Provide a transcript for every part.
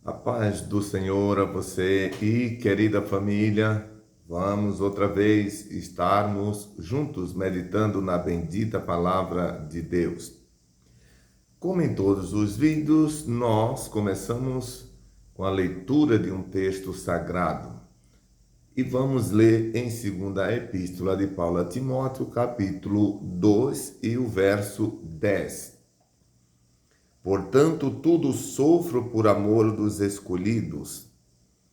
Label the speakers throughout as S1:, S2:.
S1: A paz do Senhor a você e querida família, vamos outra vez estarmos juntos meditando na bendita palavra de Deus. Como em todos os vídeos, nós começamos com a leitura de um texto sagrado e vamos ler em 2ª Epístola de Paulo a Timóteo, capítulo 2 e o verso 10. Portanto, tudo sofro por amor dos escolhidos,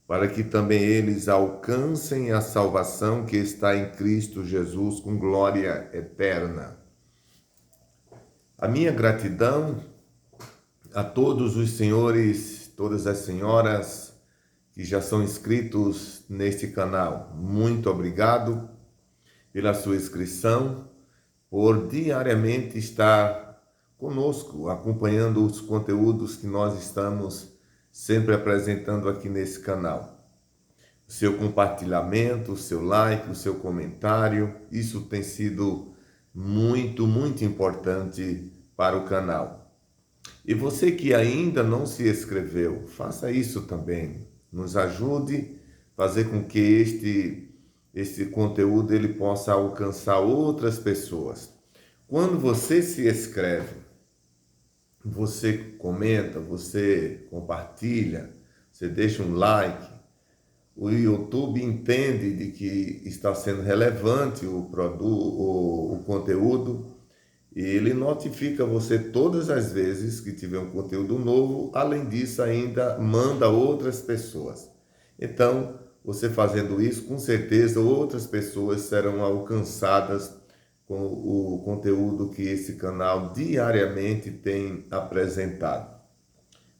S1: para que também eles alcancem a salvação que está em Cristo Jesus com glória eterna. A minha gratidão a todos os senhores, todas as senhoras que já são inscritos neste canal. Muito obrigado pela sua inscrição, por diariamente estar conosco, acompanhando os conteúdos que nós estamos sempre apresentando aqui nesse canal. O seu compartilhamento, o seu like, o seu comentário, isso tem sido muito importante para o canal. E você que ainda não se inscreveu, faça isso também. Nos ajude a fazer com que este conteúdo ele possa alcançar outras pessoas. Quando você se inscreve, você comenta, você compartilha, você deixa um like, o YouTube entende de que está sendo relevante o conteúdo e ele notifica você todas as vezes que tiver um conteúdo novo. Além disso, ainda manda outras pessoas. Então, você fazendo isso, com certeza outras pessoas serão alcançadas com o conteúdo que esse canal diariamente tem apresentado.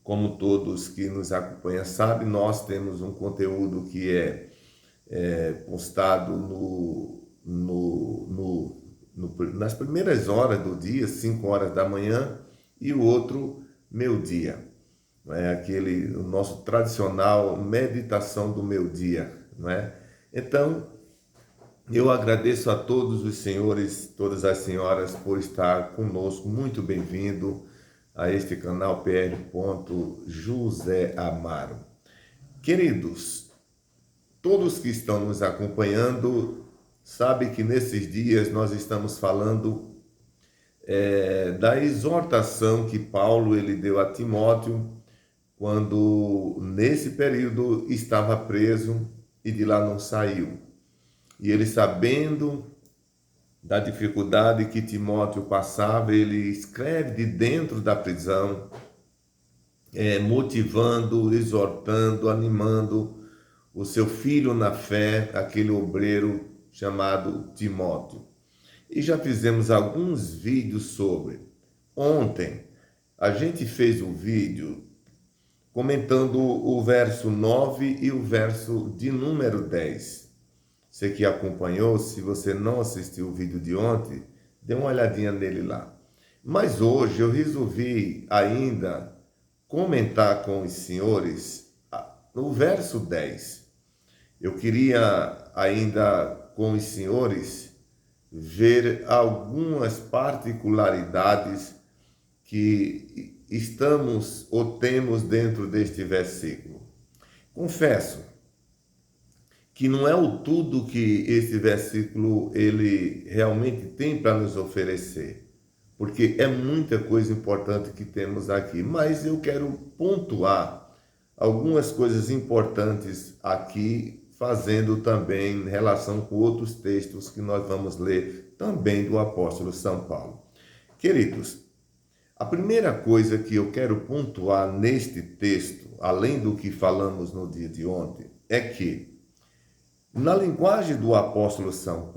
S1: Como todos que nos acompanham sabem, nós temos um conteúdo que é postado nas primeiras horas do dia, 5 horas da manhã, e o outro, meio-dia. O nosso tradicional meditação do meio-dia, não é? Então, eu agradeço a todos os senhores, todas as senhoras por estar conosco. Muito bem-vindo a este canal PR. José Amaro. Queridos, todos que estão nos acompanhando sabem que nesses dias nós estamos falando da exortação que Paulo ele deu a Timóteo quando nesse período estava preso e de lá não saiu. E ele, sabendo da dificuldade que Timóteo passava, ele escreve de dentro da prisão, motivando, exortando, animando o seu filho na fé, aquele obreiro chamado Timóteo. E já fizemos alguns vídeos sobre. Ontem, a gente fez um vídeo comentando o verso 9 e o verso de número 10. Você que acompanhou, se você não assistiu o vídeo de ontem, dê uma olhadinha nele lá. Mas hoje eu resolvi ainda comentar com os senhores no verso 10. Eu queria ainda com os senhores ver algumas particularidades que estamos ou temos dentro deste versículo. Confesso que não é o tudo que esse versículo ele realmente tem para nos oferecer, porque é muita coisa importante que temos aqui, mas eu quero pontuar algumas coisas importantes aqui, fazendo também relação com outros textos que nós vamos ler também do apóstolo São Paulo. Queridos, a primeira coisa que eu quero pontuar neste texto, além do que falamos no dia de ontem, é que na linguagem do apóstolo São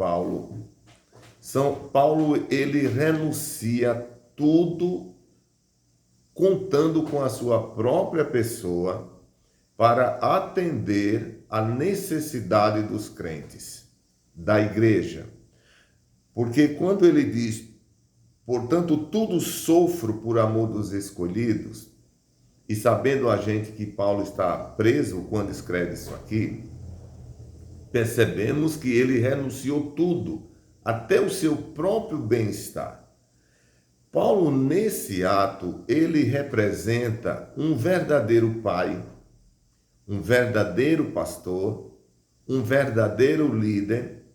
S1: Paulo ele renuncia tudo, contando com a sua própria pessoa, para atender à necessidade dos crentes, da igreja. Porque quando ele diz, portanto, tudo sofro por amor dos escolhidos, e sabendo a gente que Paulo está preso quando escreve isso aqui, percebemos que ele renunciou tudo, até o seu próprio bem-estar. Paulo, nesse ato, ele representa um verdadeiro pai um verdadeiro pastor, um verdadeiro líder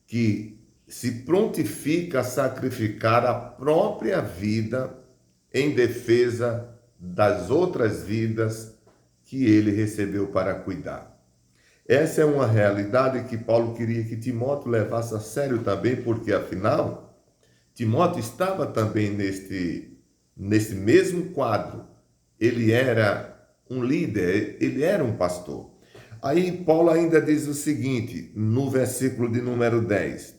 S1: que se prontifica a sacrificar a própria vida em defesa das outras vidas que ele recebeu para cuidar. Essa é uma realidade que Paulo queria que Timóteo levasse a sério também, porque afinal, Timóteo estava também nesse mesmo quadro. Ele era um líder, ele era um pastor. Aí Paulo ainda diz o seguinte, no versículo de número 10,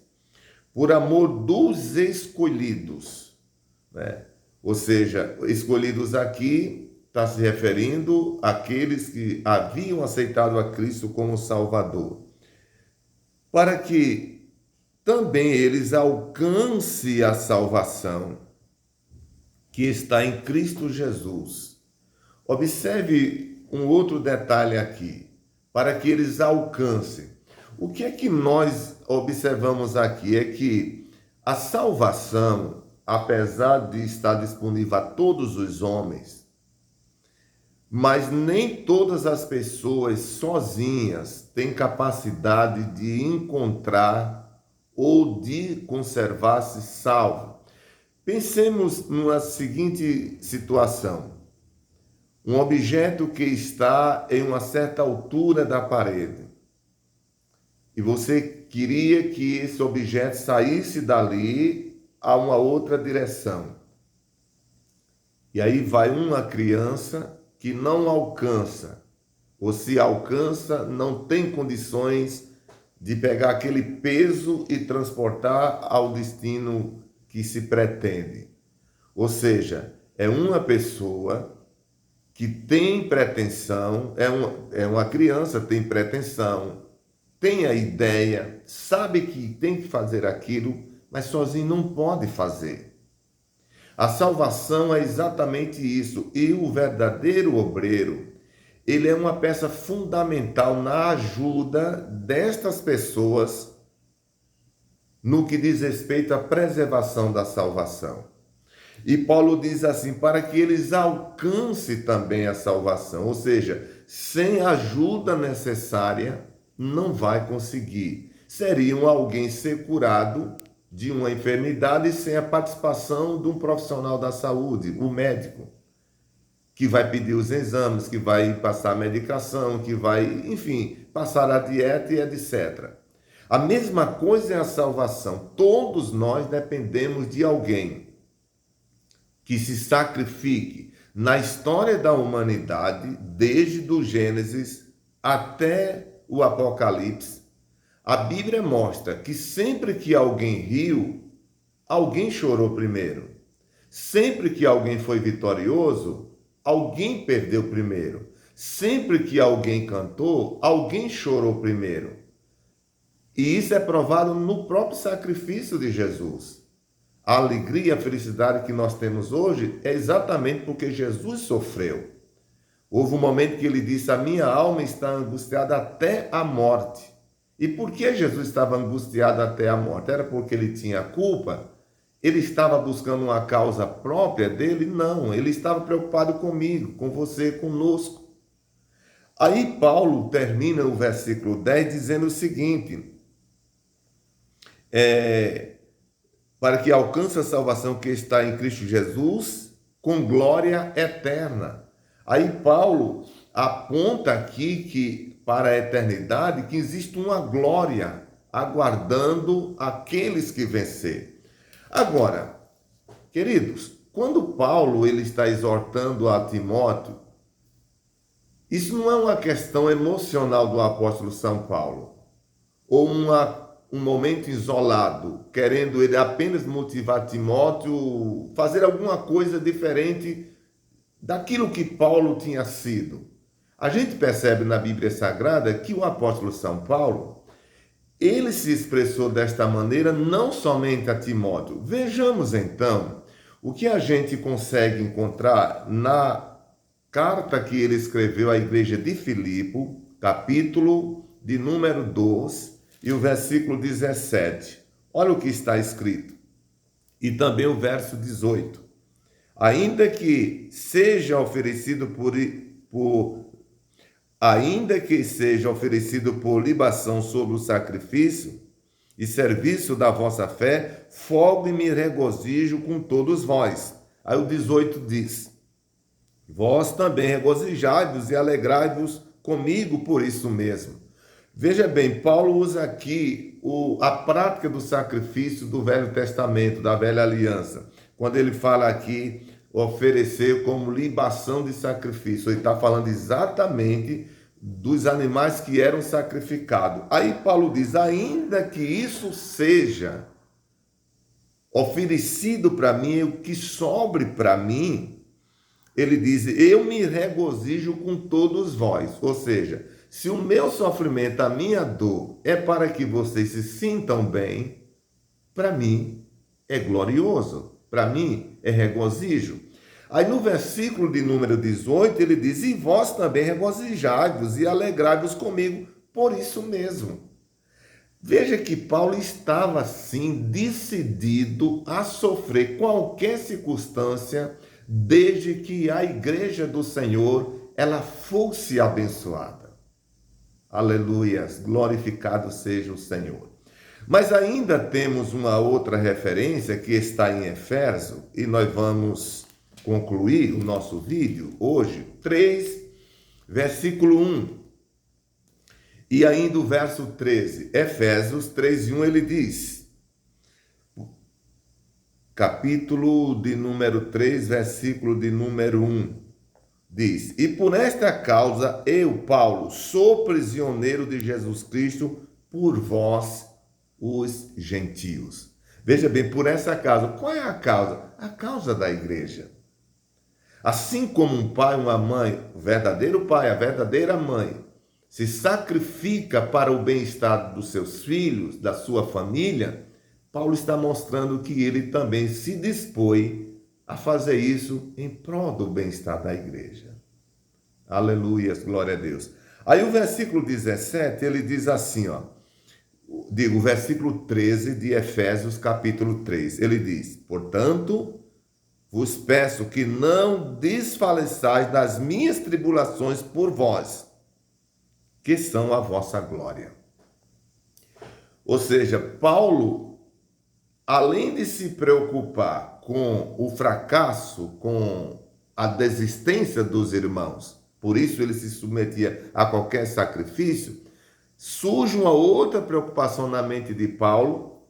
S1: por amor dos escolhidos, né? Ou seja, escolhidos aqui está se referindo àqueles que haviam aceitado a Cristo como Salvador, para que também eles alcancem a salvação que está em Cristo Jesus. Observe um outro detalhe aqui, para que eles alcancem. O que é que nós observamos aqui? É que a salvação, apesar de estar disponível a todos os homens, mas nem todas as pessoas sozinhas têm capacidade de encontrar ou de conservar-se salvo. Pensemos numa seguinte situação. Um objeto que está em uma certa altura da parede. E você queria que esse objeto saísse dali a uma outra direção. E aí vai uma criança que não alcança, ou se alcança, não tem condições de pegar aquele peso e transportar ao destino que se pretende. Ou seja, é uma pessoa que tem pretensão, é uma criança, tem pretensão, tem a ideia, sabe que tem que fazer aquilo, mas sozinho não pode fazer. A salvação é exatamente isso. E o verdadeiro obreiro, ele é uma peça fundamental na ajuda destas pessoas no que diz respeito à preservação da salvação. E Paulo diz assim, para que eles alcancem também a salvação, ou seja, sem a ajuda necessária, não vai conseguir. Seriam alguém ser curado de uma enfermidade sem a participação de um profissional da saúde, o médico, que vai pedir os exames, que vai passar a medicação, que vai, enfim, passar a dieta e etc. A mesma coisa é a salvação. Todos nós dependemos de alguém que se sacrifique na história da humanidade, desde o Gênesis até o Apocalipse. A Bíblia mostra que sempre que alguém riu, alguém chorou primeiro. Sempre que alguém foi vitorioso, alguém perdeu primeiro. Sempre que alguém cantou, alguém chorou primeiro. E isso é provado no próprio sacrifício de Jesus. A alegria e a felicidade que nós temos hoje é exatamente porque Jesus sofreu. Houve um momento que ele disse, a minha alma está angustiada até a morte. E por que Jesus estava angustiado até a morte? Era porque ele tinha culpa? Ele estava buscando uma causa própria dele? Não, ele estava preocupado comigo, com você, conosco. Aí Paulo termina o versículo 10 dizendo o seguinte, para que alcance a salvação que está em Cristo Jesus, com glória eterna. Aí Paulo aponta aqui que para a eternidade que existe uma glória aguardando aqueles que vencer. Agora, queridos, quando Paulo ele está exortando a Timóteo, isso não é uma questão emocional do apóstolo São Paulo, ou um momento isolado, querendo ele apenas motivar Timóteo a fazer alguma coisa diferente daquilo que Paulo tinha sido. A gente percebe na Bíblia Sagrada que o apóstolo São Paulo, ele se expressou desta maneira não somente a Timóteo. Vejamos então o que a gente consegue encontrar na carta que ele escreveu à igreja de Filipe, capítulo de número 2 e o versículo 17. Olha o que está escrito. E também o verso 18. Ainda que seja oferecido ainda que seja oferecido por libação sobre o sacrifício e serviço da vossa fé, folgo e me regozijo com todos vós. Aí o 18 diz: vós também regozijai-vos e alegrai-vos comigo por isso mesmo. Veja bem, Paulo usa aqui a prática do sacrifício do Velho Testamento, da Velha Aliança. Quando ele fala aqui, oferecer como libação de sacrifício, ele está falando exatamente dos animais que eram sacrificados. Aí Paulo diz, ainda que isso seja oferecido para mim, o que sobre para mim, ele diz, eu me regozijo com todos vós. Ou seja, se o meu sofrimento, a minha dor, é para que vocês se sintam bem, para mim é glorioso, para mim é regozijo. Aí no versículo de número 18, ele diz, e vós também regozijai-vos e alegrai-vos comigo, por isso mesmo. Veja que Paulo estava, sim, decidido a sofrer qualquer circunstância, desde que a igreja do Senhor, ela fosse abençoada. Aleluias, glorificado seja o Senhor. Mas ainda temos uma outra referência que está em Efésios, e nós vamos concluir o nosso vídeo hoje, 3, versículo 1. E ainda o verso 13, Efésios 3:1, ele diz, capítulo de número 3, versículo de número 1, diz, e por esta causa eu, Paulo, sou prisioneiro de Jesus Cristo por vós, os gentios. Veja bem, por essa causa. Qual é a causa? A causa da igreja. Assim como um pai, uma mãe, o verdadeiro pai, a verdadeira mãe, se sacrifica para o bem-estar dos seus filhos, da sua família, Paulo está mostrando que ele também se dispõe a fazer isso em prol do bem-estar da igreja. Aleluias, glória a Deus. Aí o versículo 17, ele diz assim, o versículo 13 de Efésios capítulo 3, ele diz, portanto, vos peço que não desfaleçais das minhas tribulações por vós, que são a vossa glória. Ou seja, Paulo, além de se preocupar com o fracasso, com a desistência dos irmãos, por isso ele se submetia a qualquer sacrifício, surge uma outra preocupação na mente de Paulo,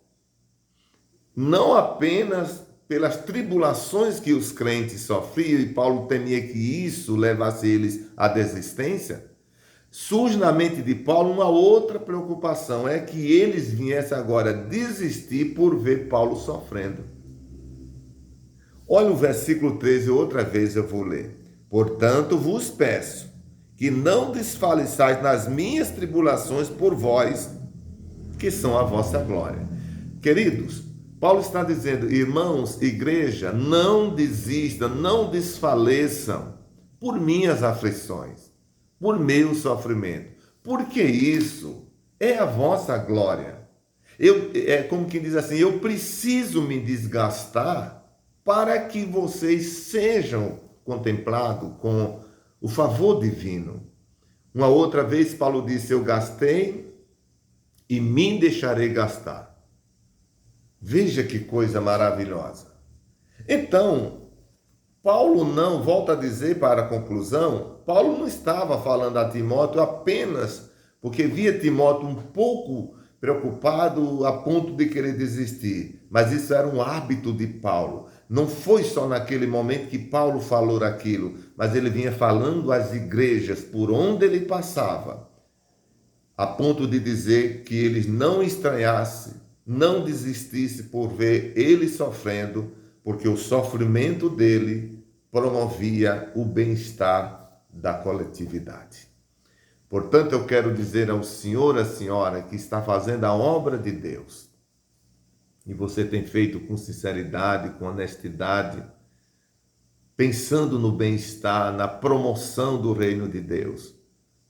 S1: não apenas pelas tribulações que os crentes sofriam, e Paulo temia que isso levasse eles à desistência, surge na mente de Paulo uma outra preocupação, é que eles viessem agora desistir por ver Paulo sofrendo. Olha o versículo 13, outra vez eu vou ler. Portanto, vos peço que não desfaleçais nas minhas tribulações por vós, que são a vossa glória. Queridos, Paulo está dizendo, irmãos, igreja, não desistam, não desfaleçam por minhas aflições, por meu sofrimento, porque isso é a vossa glória. É como quem diz assim, eu preciso me desgastar para que vocês sejam contemplados com o favor divino. Uma outra vez Paulo disse, eu gastei e me deixarei gastar. Veja que coisa maravilhosa. Então, Paulo não, volta a dizer para a conclusão, Paulo não estava falando a Timóteo apenas porque via Timóteo um pouco preocupado a ponto de querer desistir, mas isso era um hábito de Paulo. Não foi só naquele momento que Paulo falou aquilo, mas ele vinha falando às igrejas por onde ele passava, a ponto de dizer que eles não estranhassem, não desistissem por ver ele sofrendo, porque o sofrimento dele promovia o bem-estar da coletividade. Portanto, eu quero dizer ao senhor, à senhora, que está fazendo a obra de Deus, e você tem feito com sinceridade, com honestidade, pensando no bem-estar, na promoção do reino de Deus,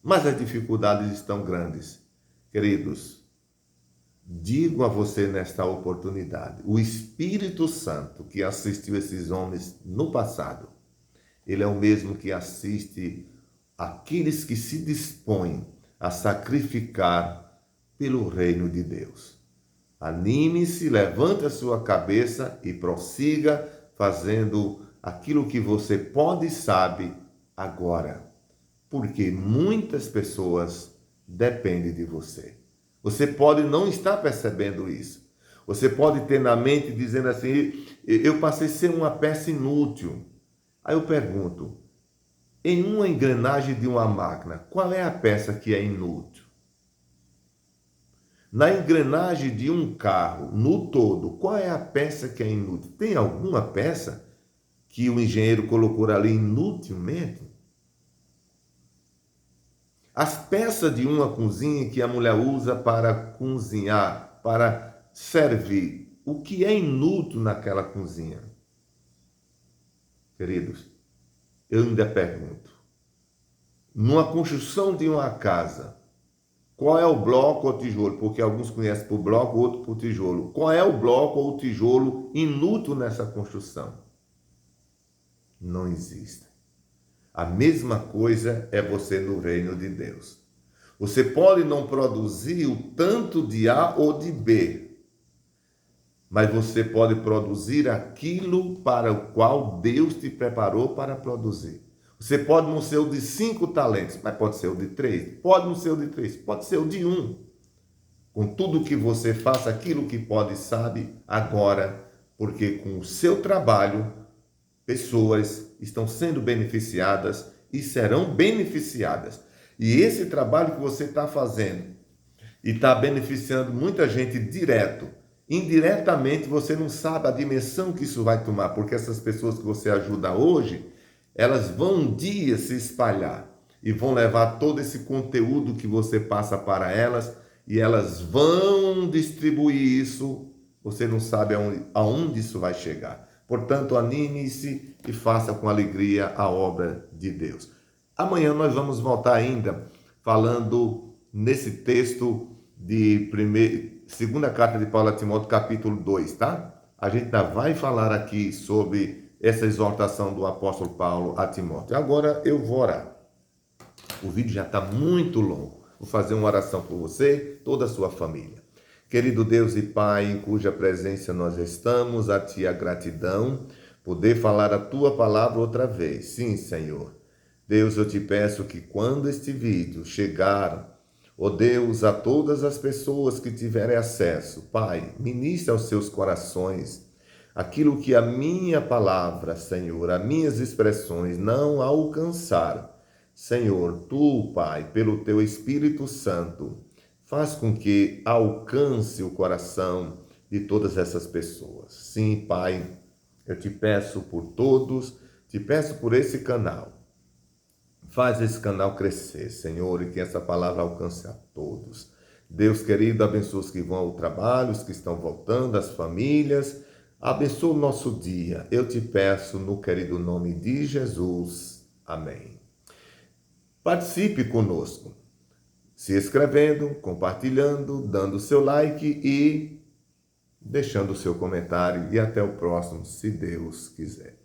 S1: mas as dificuldades estão grandes. Queridos, digo a você nesta oportunidade, o Espírito Santo que assistiu esses homens no passado, ele é o mesmo que assiste aqueles que se dispõem a sacrificar pelo reino de Deus. Anime-se, levante a sua cabeça e prossiga fazendo aquilo que você pode e sabe agora, porque muitas pessoas dependem de você. Você pode não estar percebendo isso. Você pode ter na mente dizendo assim, eu passei a ser uma peça inútil. Aí eu pergunto, em uma engrenagem de uma máquina, qual é a peça que é inútil? Na engrenagem de um carro, no todo, qual é a peça que é inútil? Tem alguma peça que o engenheiro colocou ali inutilmente? As peças de uma cozinha que a mulher usa para cozinhar, para servir, o que é inútil naquela cozinha? Queridos, eu ainda pergunto, numa construção de uma casa, qual é o bloco ou tijolo? Porque alguns conhecem por bloco, outros por tijolo. Qual é o bloco ou tijolo inútil nessa construção? Não existe. A mesma coisa é você no reino de Deus. Você pode não produzir o tanto de A ou de B, mas você pode produzir aquilo para o qual Deus te preparou para produzir. Você pode não ser o de 5 talentos, mas pode ser o de 3. Pode não ser o de 3, pode ser o de 1. Com tudo que você faça, aquilo que pode, sabe, agora, porque com o seu trabalho, pessoas estão sendo beneficiadas e serão beneficiadas. E esse trabalho que você está fazendo e está beneficiando muita gente direto, indiretamente você não sabe a dimensão que isso vai tomar, porque essas pessoas que você ajuda hoje, elas vão um dia se espalhar e vão levar todo esse conteúdo que você passa para elas e elas vão distribuir isso, você não sabe aonde isso vai chegar. Portanto, anime-se e faça com alegria a obra de Deus. Amanhã nós vamos voltar ainda falando nesse texto de segunda carta de Paulo a Timóteo, capítulo 2, tá? A gente ainda vai falar aqui sobre essa exortação do apóstolo Paulo a Timóteo. Agora eu vou orar. O vídeo já está muito longo. Vou fazer uma oração por você, toda a sua família. Querido Deus e Pai, em cuja presença nós estamos, a Ti a gratidão, poder falar a Tua palavra outra vez. Sim, Senhor. Deus, eu te peço que quando este vídeo chegar, ó Deus, a todas as pessoas que tiverem acesso, Pai, ministre aos seus corações aquilo que a minha palavra, Senhor, as minhas expressões não alcançaram. Senhor, Tu, Pai, pelo Teu Espírito Santo, faz com que alcance o coração de todas essas pessoas. Sim, Pai, eu te peço por todos, te peço por esse canal. Faz esse canal crescer, Senhor, e que essa palavra alcance a todos. Deus querido, abençoa os que vão ao trabalho, os que estão voltando, as famílias. Abençoa o nosso dia. Eu te peço no querido nome de Jesus. Amém. Participe conosco, se inscrevendo, compartilhando, dando seu like e deixando o seu comentário. E até o próximo, se Deus quiser.